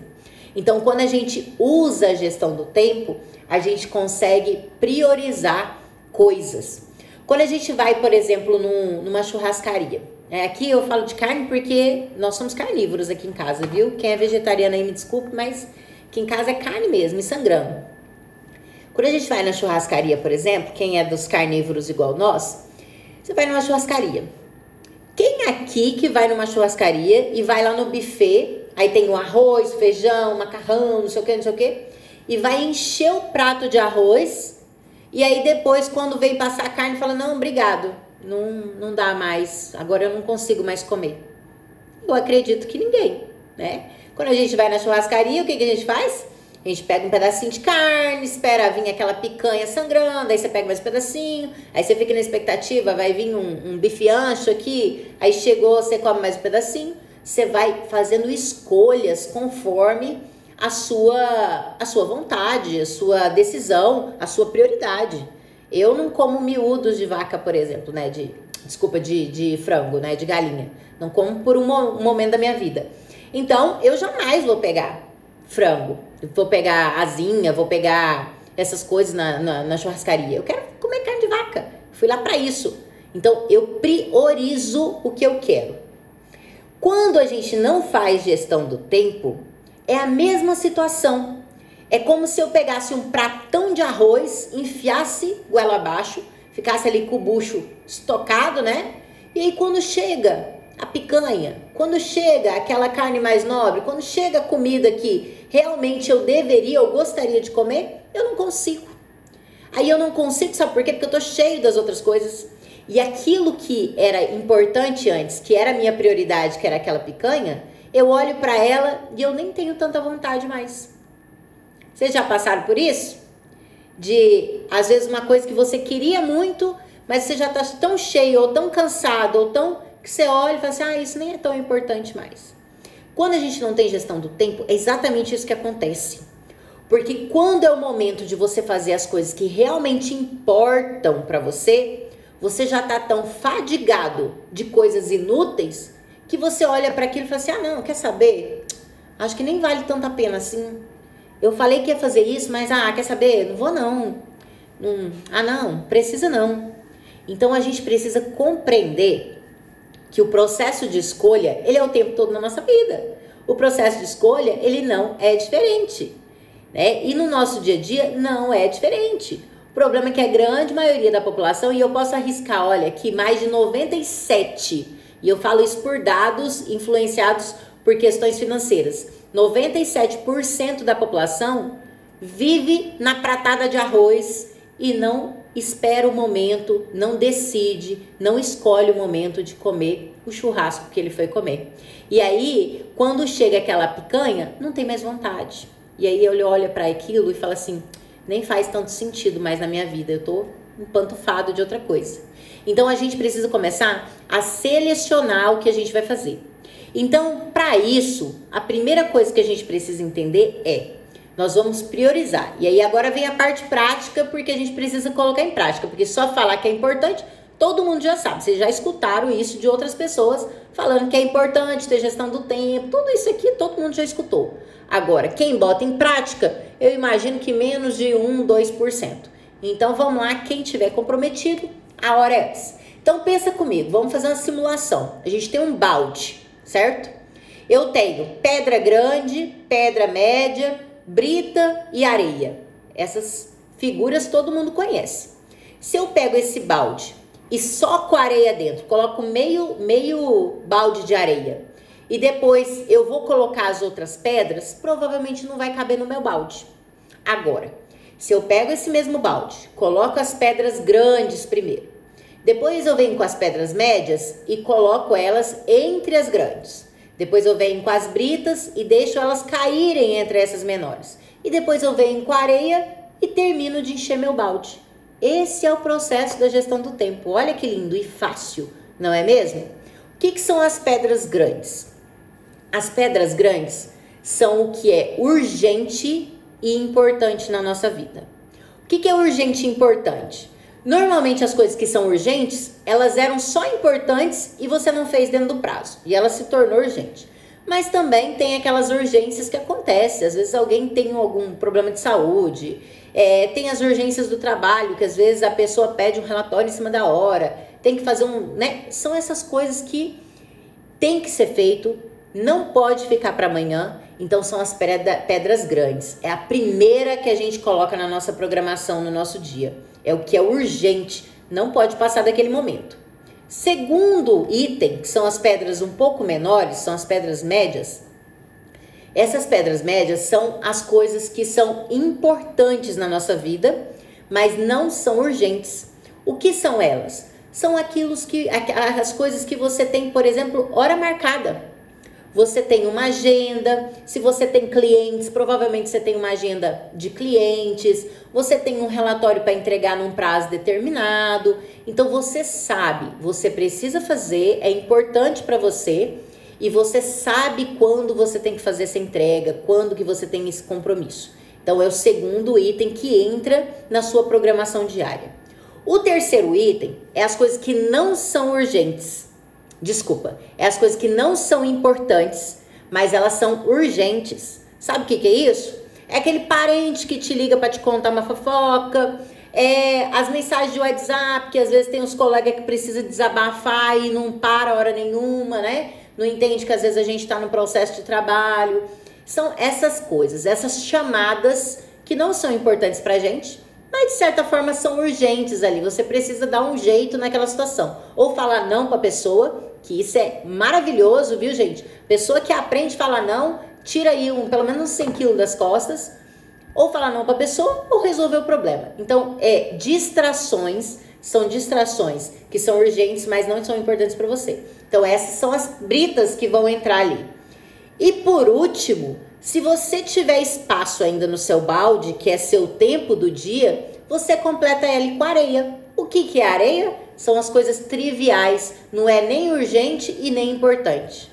Então, quando a gente usa a gestão do tempo, a gente consegue priorizar coisas. Quando a gente vai, por exemplo, numa churrascaria. Aqui eu falo de carne porque nós somos carnívoros aqui em casa, viu? Quem é vegetariano aí me desculpe, mas aqui em casa é carne mesmo, e sangrando. Quando a gente vai na churrascaria, por exemplo, quem é dos carnívoros igual nós, você vai numa churrascaria. Quem aqui que vai numa churrascaria e vai lá no buffet, aí tem o arroz, feijão, macarrão, não sei o que, não sei o que, e vai encher o prato de arroz, e aí depois, quando vem passar a carne, fala, não, obrigado, não dá mais, agora eu não consigo mais comer. Eu acredito que ninguém, né? Quando a gente vai na churrascaria, o que a gente faz? A gente pega um pedacinho de carne, espera vir aquela picanha sangrando, aí você pega mais um pedacinho, aí você fica na expectativa, vai vir um bife ancho aqui, aí chegou, você come mais um pedacinho, você vai fazendo escolhas conforme a sua vontade, a sua decisão, a sua prioridade. Eu não como miúdos de vaca, por exemplo, né, de frango, né, de galinha. Não como por um momento da minha vida. Então, eu jamais vou pegar frango, vou pegar asinha, vou pegar essas coisas na churrascaria. Eu quero comer carne de vaca. Fui lá para isso. Então, eu priorizo o que eu quero. Quando a gente não faz gestão do tempo, é a mesma situação. É como se eu pegasse um pratão de arroz, enfiasse goela abaixo, ficasse ali com o bucho estocado, né? E aí quando chega a picanha, quando chega aquela carne mais nobre, quando chega a comida que realmente eu deveria, eu gostaria de comer, eu não consigo. Aí eu não consigo, sabe por quê? Porque eu tô cheio das outras coisas. E aquilo que era importante antes, que era a minha prioridade, que era aquela picanha, eu olho pra ela e eu nem tenho tanta vontade mais. Vocês já passaram por isso? De, às vezes, uma coisa que você queria muito, mas você já tá tão cheio, ou tão cansado, ou tão... que você olha e fala assim, isso nem é tão importante mais. Quando a gente não tem gestão do tempo, é exatamente isso que acontece. Porque quando é o momento de você fazer as coisas que realmente importam pra você, você já tá tão fadigado de coisas inúteis, que você olha para aquilo e fala assim, não, quer saber? Acho que nem vale tanta pena assim. Eu falei que ia fazer isso, mas, quer saber? Não vou não. Não, precisa não. Então, a gente precisa compreender que o processo de escolha, ele é o tempo todo na nossa vida. O processo de escolha, ele não é diferente, né? E no nosso dia a dia, não é diferente. O problema é que a grande maioria da população, e eu posso arriscar, olha, que mais de 97%, e eu falo isso por dados influenciados por questões financeiras, 97% da população vive na pratada de arroz e não espera o momento, não decide, não escolhe o momento de comer o churrasco que ele foi comer. E aí, quando chega aquela picanha, não tem mais vontade. E aí ele olha para aquilo e fala assim, nem faz tanto sentido mais na minha vida, eu tô empantufado de outra coisa. Então, a gente precisa começar a selecionar o que a gente vai fazer. Então, para isso, a primeira coisa que a gente precisa entender é, nós vamos priorizar. E aí agora vem a parte prática, porque a gente precisa colocar em prática, porque só falar que é importante, todo mundo já sabe. Vocês já escutaram isso de outras pessoas, falando que é importante ter gestão do tempo, tudo isso aqui todo mundo já escutou. Agora, quem bota em prática, eu imagino que menos de 1, 2%. Então, vamos lá, quem tiver comprometido, a hora é essa. Então, pensa comigo, vamos fazer uma simulação. A gente tem um balde, certo? Eu tenho pedra grande, pedra média, brita e areia. Essas figuras todo mundo conhece. Se eu pego esse balde e soco a areia dentro, coloco meio balde de areia e depois eu vou colocar as outras pedras, provavelmente não vai caber no meu balde. Agora, se eu pego esse mesmo balde, coloco as pedras grandes primeiro, depois eu venho com as pedras médias e coloco elas entre as grandes. Depois eu venho com as britas e deixo elas caírem entre essas menores. E depois eu venho com a areia e termino de encher meu balde. Esse é o processo da gestão do tempo. Olha que lindo e fácil, não é mesmo? O que são as pedras grandes? As pedras grandes são o que é urgente e importante na nossa vida. O que é urgente e importante? Normalmente as coisas que são urgentes, elas eram só importantes e você não fez dentro do prazo. E ela se tornou urgente. Mas também tem aquelas urgências que acontecem. Às vezes alguém tem algum problema de saúde. Tem as urgências do trabalho, que às vezes a pessoa pede um relatório em cima da hora. Tem que fazer né? São essas coisas que tem que ser feito. Não pode ficar para amanhã. Então são as pedras grandes. É a primeira que a gente coloca na nossa programação, no nosso dia. É o que é urgente, não pode passar daquele momento. Segundo item, que são as pedras um pouco menores, são as pedras médias. Essas pedras médias são as coisas que são importantes na nossa vida, mas não são urgentes. O que são elas? São as coisas que você tem, por exemplo, hora marcada. Você tem uma agenda, se você tem clientes, provavelmente você tem uma agenda de clientes, você tem um relatório para entregar num prazo determinado. Então você sabe, você precisa fazer, é importante para você e você sabe quando você tem que fazer essa entrega, quando que você tem esse compromisso. Então é o segundo item que entra na sua programação diária. O terceiro item é as coisas que não são urgentes. Desculpa, é as coisas que não são importantes, mas elas são urgentes. Sabe o que é isso? É aquele parente que te liga para te contar uma fofoca, as mensagens de WhatsApp, que às vezes tem uns colegas que precisam desabafar e não para hora nenhuma, né? Não entende que às vezes a gente está no processo de trabalho. São essas coisas, essas chamadas que não são importantes pra gente, mas de certa forma são urgentes ali. Você precisa dar um jeito naquela situação. Ou falar não pra pessoa, que isso é maravilhoso, viu, gente? Pessoa que aprende a falar não, tira aí pelo menos uns 100 quilos das costas. Ou falar não pra pessoa, ou resolver o problema. Então, distrações, são distrações que são urgentes, mas não são importantes pra você. Então, essas são as britas que vão entrar ali. E por último, se você tiver espaço ainda no seu balde, que é seu tempo do dia, você completa ele com areia. O que é areia? São as coisas triviais, não é nem urgente e nem importante.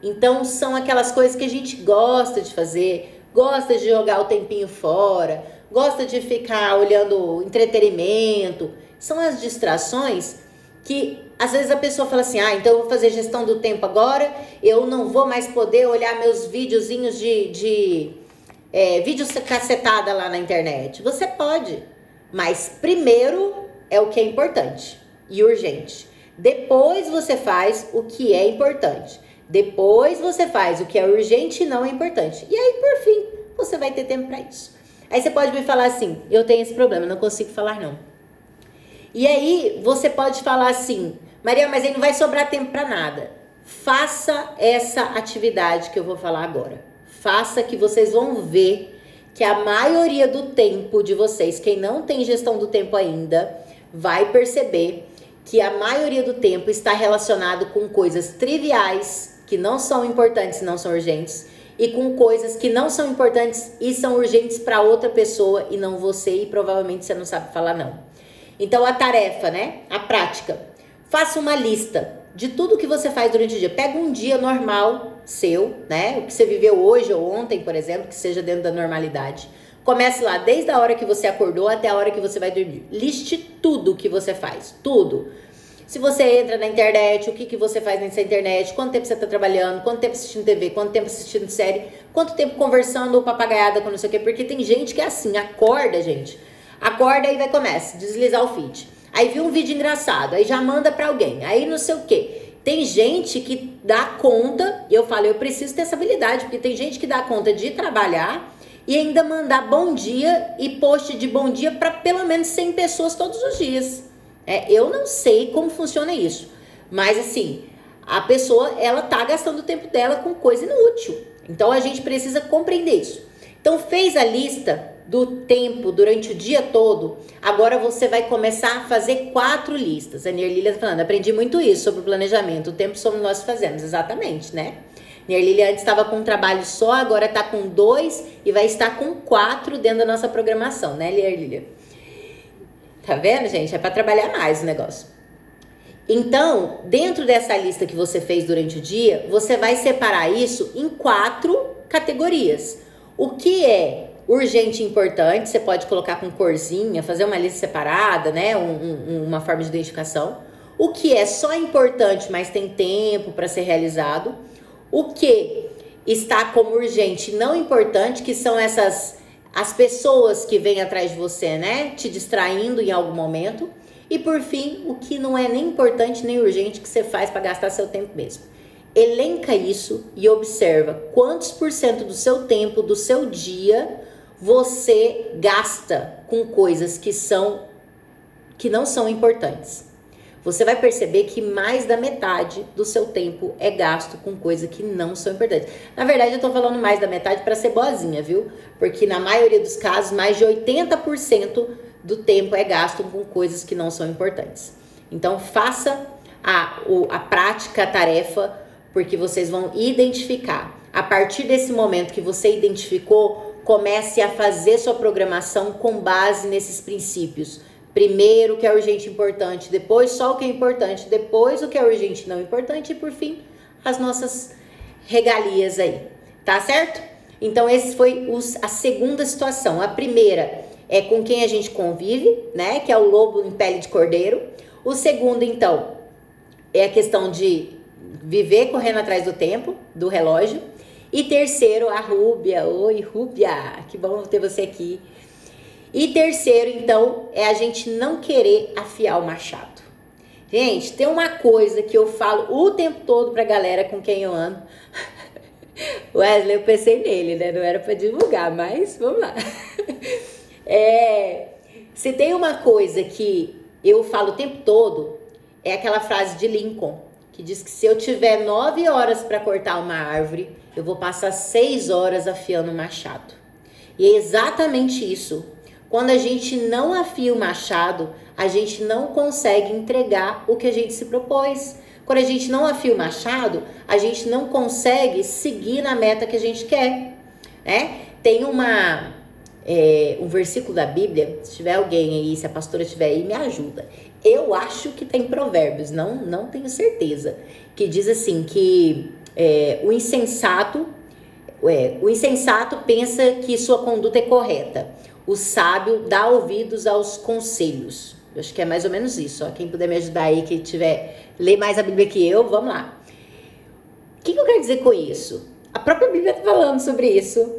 Então são aquelas coisas que a gente gosta de fazer, gosta de jogar o tempinho fora, gosta de ficar olhando entretenimento. São as distrações que às vezes a pessoa fala assim, então eu vou fazer gestão do tempo agora, eu não vou mais poder olhar meus videozinhos vídeos cacetada lá na internet. Você pode, mas primeiro é o que é importante e urgente. Depois você faz o que é importante. Depois você faz o que é urgente e não é importante. E aí, por fim, você vai ter tempo para isso. Aí você pode me falar assim, eu tenho esse problema, não consigo falar não. E aí você pode falar assim, Maria, mas aí não vai sobrar tempo para nada. Faça essa atividade que eu vou falar agora. Faça, que vocês vão ver que a maioria do tempo de vocês, quem não tem gestão do tempo ainda, vai perceber que a maioria do tempo está relacionado com coisas triviais, que não são importantes e não são urgentes, e com coisas que não são importantes e são urgentes para outra pessoa e não você, e provavelmente você não sabe falar não. Então a tarefa, né? A prática. Faça uma lista de tudo que você faz durante o dia. Pega um dia normal seu, né? O que você viveu hoje ou ontem, por exemplo, que seja dentro da normalidade. Comece lá, desde a hora que você acordou até a hora que você vai dormir. Liste tudo que você faz, tudo. Se você entra na internet, o que você faz nessa internet, quanto tempo você está trabalhando, quanto tempo assistindo TV, quanto tempo assistindo série, quanto tempo conversando ou papagaiada com não sei o quê. Porque tem gente que é assim, acorda, gente. Acorda e vai começa, deslizar o feed. Aí viu um vídeo engraçado, aí já manda pra alguém, aí não sei o quê. Tem gente que dá conta, e eu falo, eu preciso ter essa habilidade, porque tem gente que dá conta de trabalhar e ainda mandar bom dia e post de bom dia para pelo menos 100 pessoas todos os dias. Eu não sei como funciona isso, mas assim, a pessoa, ela tá gastando o tempo dela com coisa inútil. Então a gente precisa compreender isso. Então fez a lista do tempo durante o dia todo, agora você vai começar a fazer 4 listas. A Nerlília tá falando, aprendi muito isso sobre o planejamento, o tempo somos nós que fazemos, exatamente, né? Nerlília antes estava com um trabalho só, agora tá com 2 e vai estar com 4 dentro da nossa programação, né, Nerlília? Tá vendo, gente? É para trabalhar mais o negócio. Então, dentro dessa lista que você fez durante o dia, você vai separar isso em 4 categorias. O que é urgente e importante, você pode colocar com corzinha, fazer uma lista separada, né? Uma forma de identificação. O que é só importante, mas tem tempo para ser realizado. O que está como urgente e não importante, que são as pessoas que vêm atrás de você, né? Te distraindo em algum momento. E por fim, o que não é nem importante nem urgente, que você faz para gastar seu tempo mesmo. Elenca isso e observa quantos % do seu tempo, do seu dia, você gasta com coisas que não são importantes. você vai perceber que mais da metade do seu tempo é gasto com coisas que não são importantes. Na verdade, eu tô falando mais da metade para ser boazinha, viu? Porque na maioria dos casos, mais de 80% do tempo é gasto com coisas que não são importantes. Então, faça a prática, a tarefa, porque vocês vão identificar. A partir desse momento que você identificou, comece a fazer sua programação com base nesses princípios. Primeiro o que é urgente e importante, depois só o que é importante, depois o que é urgente e não importante e por fim as nossas regalias aí, tá certo? Então esse foi a segunda situação. A primeira é com quem a gente convive, né, que é o lobo em pele de cordeiro. O segundo, então, é a questão de viver correndo atrás do tempo, do relógio. E terceiro, a Rúbia. Oi, Rúbia, que bom ter você aqui. E terceiro, então, é a gente não querer afiar o machado. Gente, tem uma coisa que eu falo o tempo todo pra galera com quem eu ando. Wesley, eu pensei nele, né? Não era pra divulgar, mas vamos lá. Se tem uma coisa que eu falo o tempo todo, é aquela frase de Lincoln, que diz que se eu tiver 9 horas para cortar uma árvore, eu vou passar 6 horas afiando o machado. E é exatamente isso. Quando a gente não afia o machado, a gente não consegue entregar o que a gente se propôs. Quando a gente não afia o machado, a gente não consegue seguir na meta que a gente quer, né? Tem um versículo da Bíblia, se tiver alguém aí, se a pastora estiver aí, me ajuda. Eu acho que tem Provérbios, não tenho certeza, que diz assim, que o insensato pensa que sua conduta é correta. O sábio dá ouvidos aos conselhos. Eu acho que é mais ou menos isso. Ó. Quem puder me ajudar aí, que lê mais a Bíblia que eu, vamos lá. O que eu quero dizer com isso? A própria Bíblia está falando sobre isso.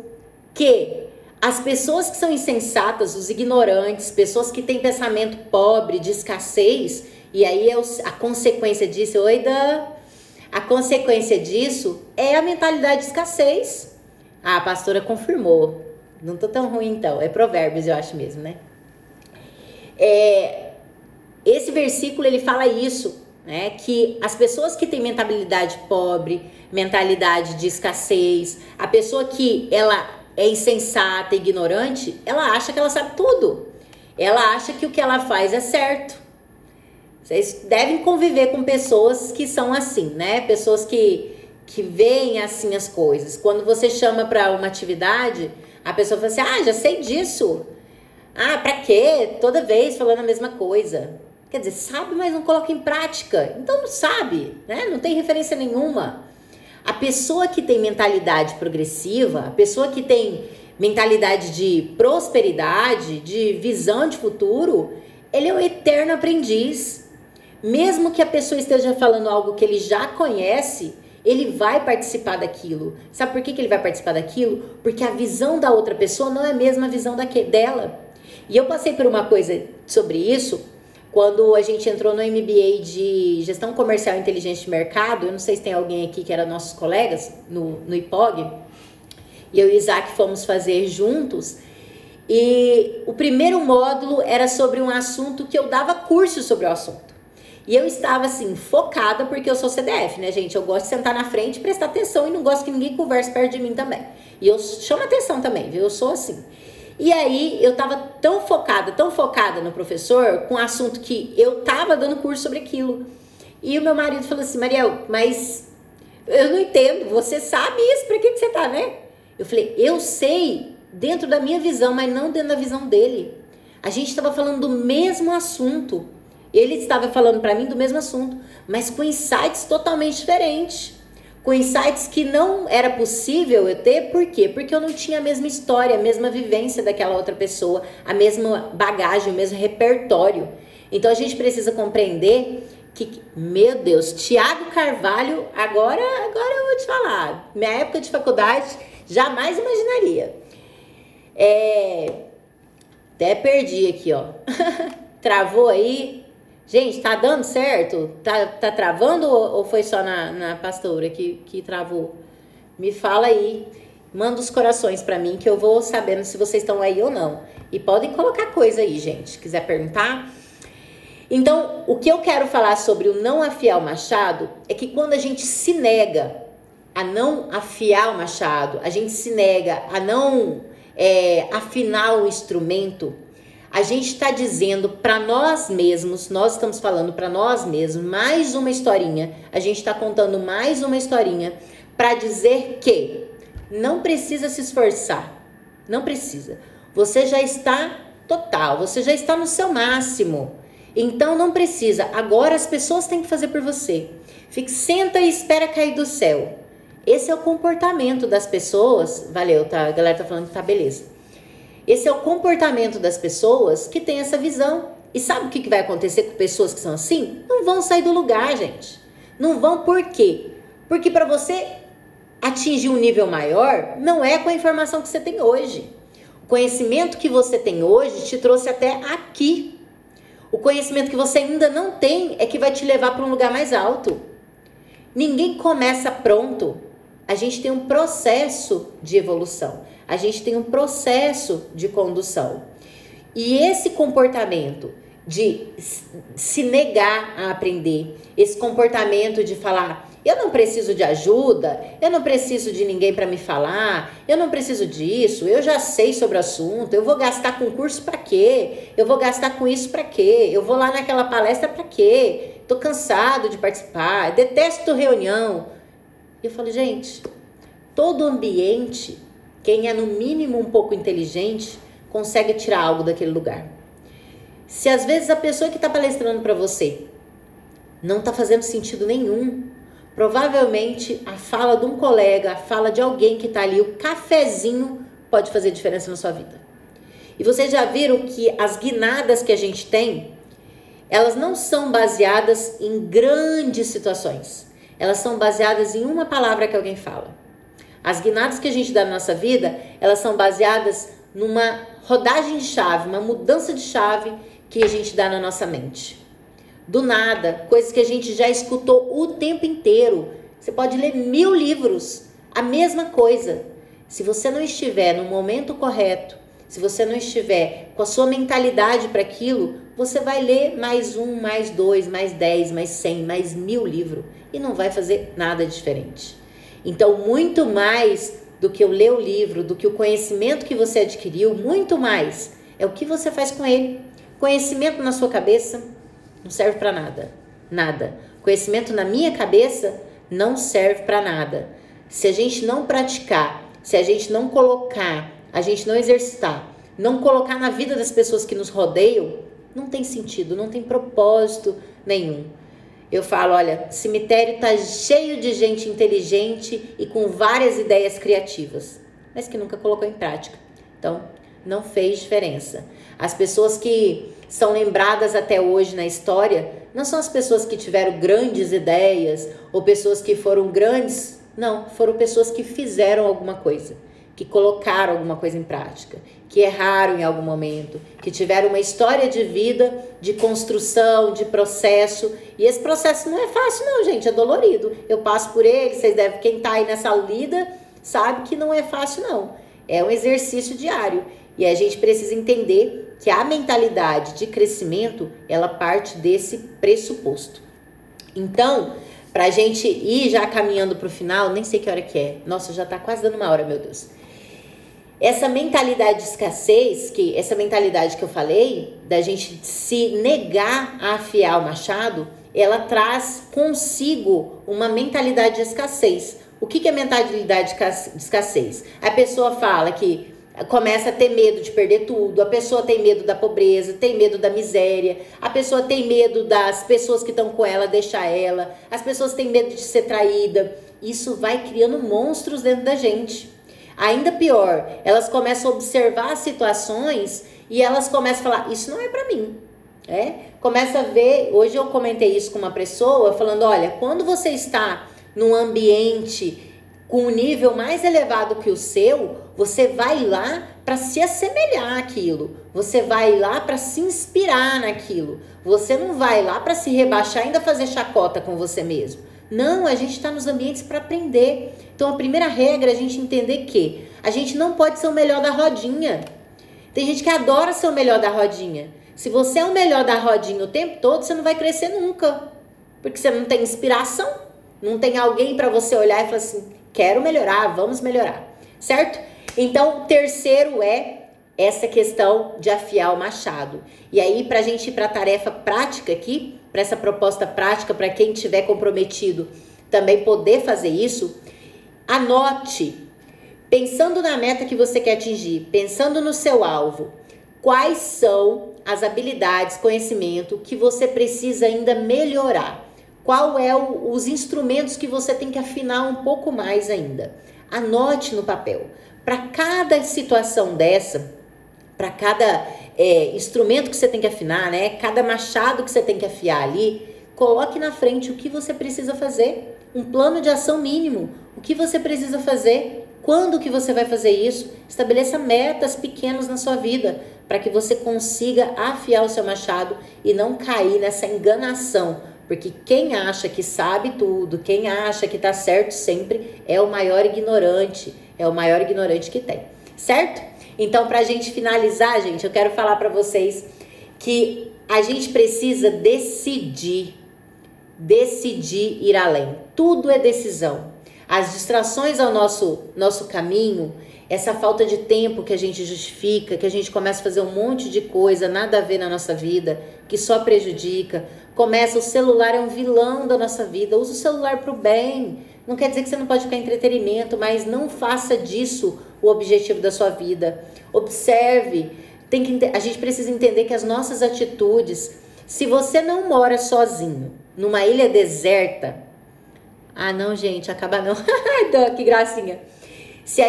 Que as pessoas que são insensatas, os ignorantes, pessoas que têm pensamento pobre, de escassez, e aí a consequência disso, a consequência disso é a mentalidade de escassez. A pastora confirmou. Não tô tão ruim então, é Provérbios eu acho mesmo, né? Esse versículo ele fala isso, né? Que as pessoas que têm mentalidade pobre, mentalidade de escassez, a pessoa que ela é insensata, ignorante, ela acha que ela sabe tudo. Ela acha que o que ela faz é certo. Vocês devem conviver com pessoas que são assim, né? Pessoas que veem assim as coisas. Quando você chama para uma atividade, a pessoa fala assim, já sei disso. Pra quê? Toda vez falando a mesma coisa. Quer dizer, sabe, mas não coloca em prática. Então não sabe, né? Não tem referência nenhuma. A pessoa que tem mentalidade progressiva, a pessoa que tem mentalidade de prosperidade, de visão de futuro, ele é um eterno aprendiz. Mesmo que a pessoa esteja falando algo que ele já conhece, ele vai participar daquilo. Sabe por que ele vai participar daquilo? Porque a visão da outra pessoa não é a mesma visão dela. E eu passei por uma coisa sobre isso quando a gente entrou no MBA de Gestão Comercial e Inteligência de Mercado. Eu não sei se tem alguém aqui que era nossos colegas no IPOG. E eu e o Isaac fomos fazer juntos. E o primeiro módulo era sobre um assunto que eu dava curso sobre o assunto. E eu estava assim, focada, porque eu sou CDF, né, gente? Eu gosto de sentar na frente e prestar atenção e não gosto que ninguém converse perto de mim também. E eu chamo atenção também, viu? Eu sou assim. E aí, eu tava tão focada no professor, com um assunto que eu tava dando curso sobre aquilo. E o meu marido falou assim, Mariel, mas eu não entendo, você sabe isso, pra que você tá, né? Eu falei, eu sei dentro da minha visão, mas não dentro da visão dele. A gente estava falando do mesmo assunto. Ele estava falando para mim do mesmo assunto, mas com insights totalmente diferentes. Com insights que não era possível eu ter, por quê? Porque eu não tinha a mesma história, a mesma vivência daquela outra pessoa, a mesma bagagem, o mesmo repertório. Então a gente precisa compreender que, meu Deus, Tiago Carvalho, agora eu vou te falar, minha época de faculdade, jamais imaginaria. Até perdi aqui, ó. Travou aí. Gente, tá dando certo? Tá travando ou foi só na pastora que travou? Me fala aí. Manda os corações pra mim que eu vou sabendo se vocês estão aí ou não. E podem colocar coisa aí, gente. Se quiser perguntar. Então, o que eu quero falar sobre o não afiar o machado é que quando a gente se nega a não afiar o machado, a gente se nega a não afinar o instrumento, a gente está dizendo para nós mesmos, nós estamos falando para nós mesmos mais uma historinha, a gente está contando mais uma historinha para dizer que não precisa se esforçar, não precisa. Você já está total, você já está no seu máximo. Então não precisa. Agora as pessoas têm que fazer por você. Senta e espera cair do céu. Esse é o comportamento das pessoas. Valeu, tá? A galera tá falando que tá beleza. Esse é o comportamento das pessoas que tem essa visão. E sabe o que vai acontecer com pessoas que são assim? Não vão sair do lugar, gente. Não vão por quê? Porque para você atingir um nível maior, não é com a informação que você tem hoje. O conhecimento que você tem hoje te trouxe até aqui. O conhecimento que você ainda não tem é que vai te levar para um lugar mais alto. Ninguém começa pronto. A gente tem um processo de evolução. A gente tem um processo de condução. E esse comportamento de se negar a aprender, esse comportamento de falar, eu não preciso de ajuda, eu não preciso de ninguém para me falar, eu não preciso disso, eu já sei sobre o assunto, eu vou gastar com curso para quê? Eu vou gastar com isso para quê? Eu vou lá naquela palestra para quê? Tô cansado de participar, detesto reunião. Eu falo, gente, todo ambiente, quem é no mínimo um pouco inteligente, consegue tirar algo daquele lugar. Se às vezes a pessoa que está palestrando para você não está fazendo sentido nenhum, provavelmente a fala de um colega, a fala de alguém que está ali, o cafezinho, pode fazer diferença na sua vida. E vocês já viram que as guinadas que a gente tem, elas não são baseadas em grandes situações. Elas são baseadas em uma palavra que alguém fala. As guinadas que a gente dá na nossa vida, elas são baseadas numa rodagem de chave, uma mudança de chave que a gente dá na nossa mente. Do nada, coisas que a gente já escutou o tempo inteiro. Você pode ler 1000 livros, a mesma coisa. Se você não estiver no momento correto, se você não estiver com a sua mentalidade para aquilo, você vai ler mais 1, mais 2, mais 10, mais 100, mais 1000 livros e não vai fazer nada diferente. Então, muito mais do que eu ler o livro, do que o conhecimento que você adquiriu, muito mais é o que você faz com ele. Conhecimento na sua cabeça não serve para nada, nada. Conhecimento na minha cabeça não serve para nada. Se a gente não praticar, se a gente não colocar, a gente não exercitar, não colocar na vida das pessoas que nos rodeiam, não tem sentido, não tem propósito nenhum. Eu falo, olha, cemitério tá cheio de gente inteligente e com várias ideias criativas, mas que nunca colocou em prática. Então, não fez diferença. As pessoas que são lembradas até hoje na história não são as pessoas que tiveram grandes ideias ou pessoas que foram grandes, não, foram pessoas que fizeram alguma coisa, que colocaram alguma coisa em prática, que erraram em algum momento, que tiveram uma história de vida, de construção, de processo. E esse processo não é fácil não, gente, é dolorido. Eu passo por ele, vocês devem, quem tá aí nessa lida, sabe que não é fácil não. É um exercício diário. E a gente precisa entender que a mentalidade de crescimento, ela parte desse pressuposto. Então, pra gente ir já caminhando pro final, nem sei que hora que é. Nossa, já tá quase dando uma hora, meu Deus. Essa mentalidade de escassez, essa mentalidade que eu falei, da gente se negar a afiar o machado, ela traz consigo uma mentalidade de escassez. O que é mentalidade de escassez? A pessoa fala que começa a ter medo de perder tudo, a pessoa tem medo da pobreza, tem medo da miséria, a pessoa tem medo das pessoas que estão com ela deixar ela, as pessoas têm medo de ser traída. Isso vai criando monstros dentro da gente. Ainda pior, elas começam a observar situações e elas começam a falar, isso não é pra mim. Começa a ver, hoje eu comentei isso com uma pessoa, falando, olha, quando você está num ambiente com um nível mais elevado que o seu, você vai lá para se assemelhar àquilo, você vai lá para se inspirar naquilo, você não vai lá para se rebaixar e ainda fazer chacota com você mesmo. Não, a gente está nos ambientes para aprender. Então a primeira regra é a gente entender que a gente não pode ser o melhor da rodinha. Tem gente que adora ser o melhor da rodinha. Se você é o melhor da rodinha o tempo todo, você não vai crescer nunca. Porque você não tem inspiração, não tem alguém para você olhar e falar assim, quero melhorar, vamos melhorar, certo? Então, o terceiro é essa questão de afiar o machado. E aí, pra gente ir pra tarefa prática aqui, para essa proposta prática, para quem estiver comprometido também poder fazer isso, anote, pensando na meta que você quer atingir, pensando no seu alvo, quais são as habilidades, conhecimento que você precisa ainda melhorar. Qual é os instrumentos que você tem que afinar um pouco mais ainda. Anote no papel. Para cada situação dessa, para cada instrumento que você tem que afinar, né? Cada machado que você tem que afiar ali, coloque na frente o que você precisa fazer. Um plano de ação mínimo. O que você precisa fazer? Quando que você vai fazer isso? Estabeleça metas pequenas na sua vida para que você consiga afiar o seu machado e não cair nessa enganação. Porque quem acha que sabe tudo, quem acha que tá certo sempre, é o maior ignorante. É o maior ignorante que tem. Certo? Então, pra gente finalizar, gente, eu quero falar pra vocês que a gente precisa decidir ir além. Tudo é decisão. As distrações ao nosso caminho, essa falta de tempo que a gente justifica, que a gente começa a fazer um monte de coisa, nada a ver na nossa vida, que só prejudica. O celular é um vilão da nossa vida, usa o celular pro bem. Não quer dizer que você não pode ficar em entretenimento, mas não faça disso o objetivo da sua vida. Observe, a gente precisa entender que as nossas atitudes, se você não mora sozinho, numa ilha deserta, ah não gente, acaba não, que gracinha. Se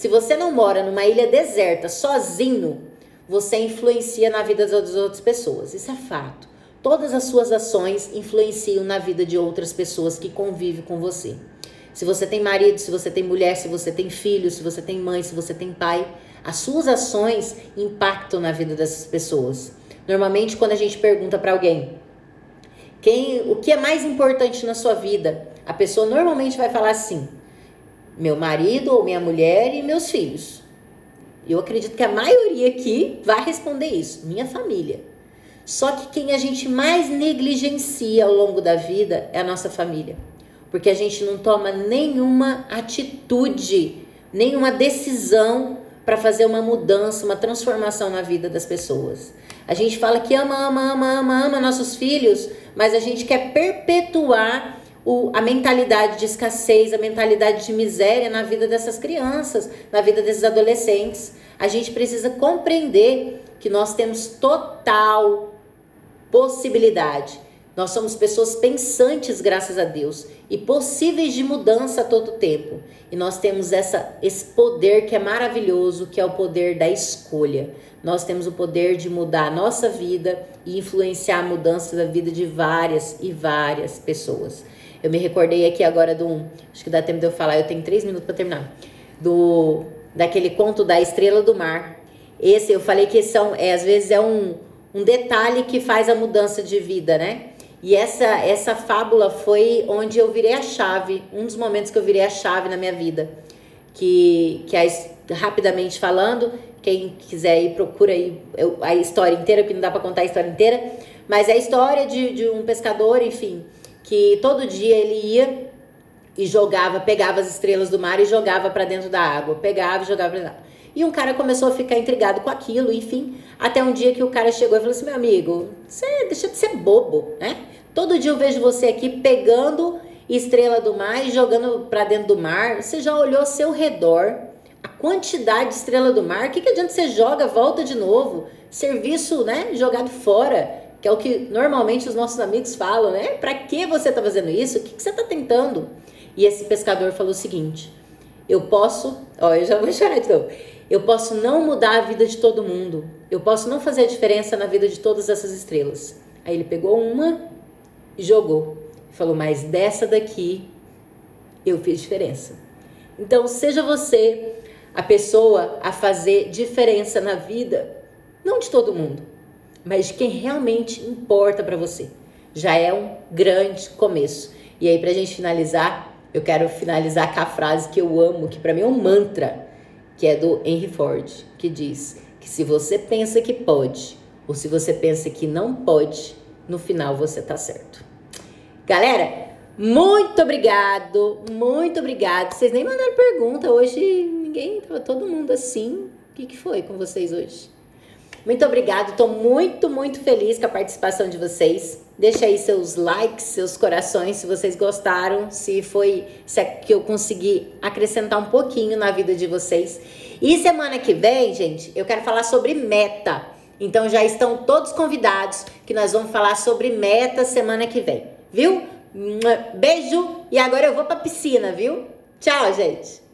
você não mora numa ilha deserta, sozinho, você influencia na vida das outras pessoas, isso é fato. Todas as suas ações influenciam na vida de outras pessoas que convivem com você. Se você tem marido, se você tem mulher, se você tem filho, se você tem mãe, se você tem pai, as suas ações impactam na vida dessas pessoas. Normalmente, quando a gente pergunta para alguém o que é mais importante na sua vida, a pessoa normalmente vai falar assim, meu marido ou minha mulher e meus filhos. Eu acredito que a maioria aqui vai responder isso, minha família. Só que quem a gente mais negligencia ao longo da vida é a nossa família. Porque a gente não toma nenhuma atitude, nenhuma decisão para fazer uma mudança, uma transformação na vida das pessoas. A gente fala que ama nossos filhos, mas a gente quer perpetuar a mentalidade de escassez, a mentalidade de miséria na vida dessas crianças, na vida desses adolescentes. A gente precisa compreender que nós temos total possibilidade. Nós somos pessoas pensantes, graças a Deus, e possíveis de mudança a todo tempo. E nós temos esse poder que é maravilhoso, que é o poder da escolha. Nós temos o poder de mudar a nossa vida e influenciar a mudança da vida de várias e várias pessoas. Eu me recordei aqui agora acho que dá tempo de eu falar, eu tenho 3 minutos para terminar, daquele conto da Estrela do Mar. Esse, eu falei que às vezes é um detalhe que faz a mudança de vida, né? E essa fábula foi onde eu virei a chave, um dos momentos que eu virei a chave na minha vida. Rapidamente falando, quem quiser ir, procura aí a história inteira, porque não dá pra contar a história inteira. Mas é a história de um pescador, enfim, que todo dia ele ia e pegava as estrelas do mar e jogava pra dentro da água. Pegava e jogava pra dentro da água. E um cara começou a ficar intrigado com aquilo, enfim, até um dia que o cara chegou e falou assim, meu amigo, você deixa de ser bobo, né? Todo dia eu vejo você aqui pegando estrela do mar e jogando pra dentro do mar. Você já olhou ao seu redor a quantidade de estrela do mar? O que adianta você joga, volta de novo? Serviço, né, jogado fora, que é o que normalmente os nossos amigos falam, né? Pra que você tá fazendo isso? O que você tá tentando? E esse pescador falou o seguinte, eu já vou chorar de novo. Eu posso não mudar a vida de todo mundo. Eu posso não fazer a diferença na vida de todas essas estrelas. Aí ele pegou uma e jogou. Falou, mas dessa daqui eu fiz diferença. Então, seja você a pessoa a fazer diferença na vida, não de todo mundo, mas de quem realmente importa para você. Já é um grande começo. E aí, pra gente finalizar, eu quero finalizar com a frase que eu amo, que para mim é um mantra, que é do Henry Ford. que diz que se você pensa que pode ou se você pensa que não pode, no final você tá certo. Galera, muito obrigado, muito obrigado. Vocês nem mandaram pergunta hoje, ninguém, todo mundo assim. O que foi com vocês hoje? Muito obrigado, tô muito, muito feliz com a participação de vocês. Deixa aí seus likes, seus corações, se vocês gostaram, se é que eu consegui acrescentar um pouquinho na vida de vocês. E semana que vem, gente, eu quero falar sobre meta. Então já estão todos convidados que nós vamos falar sobre meta semana que vem, viu? Beijo e agora eu vou pra piscina, viu? Tchau, gente!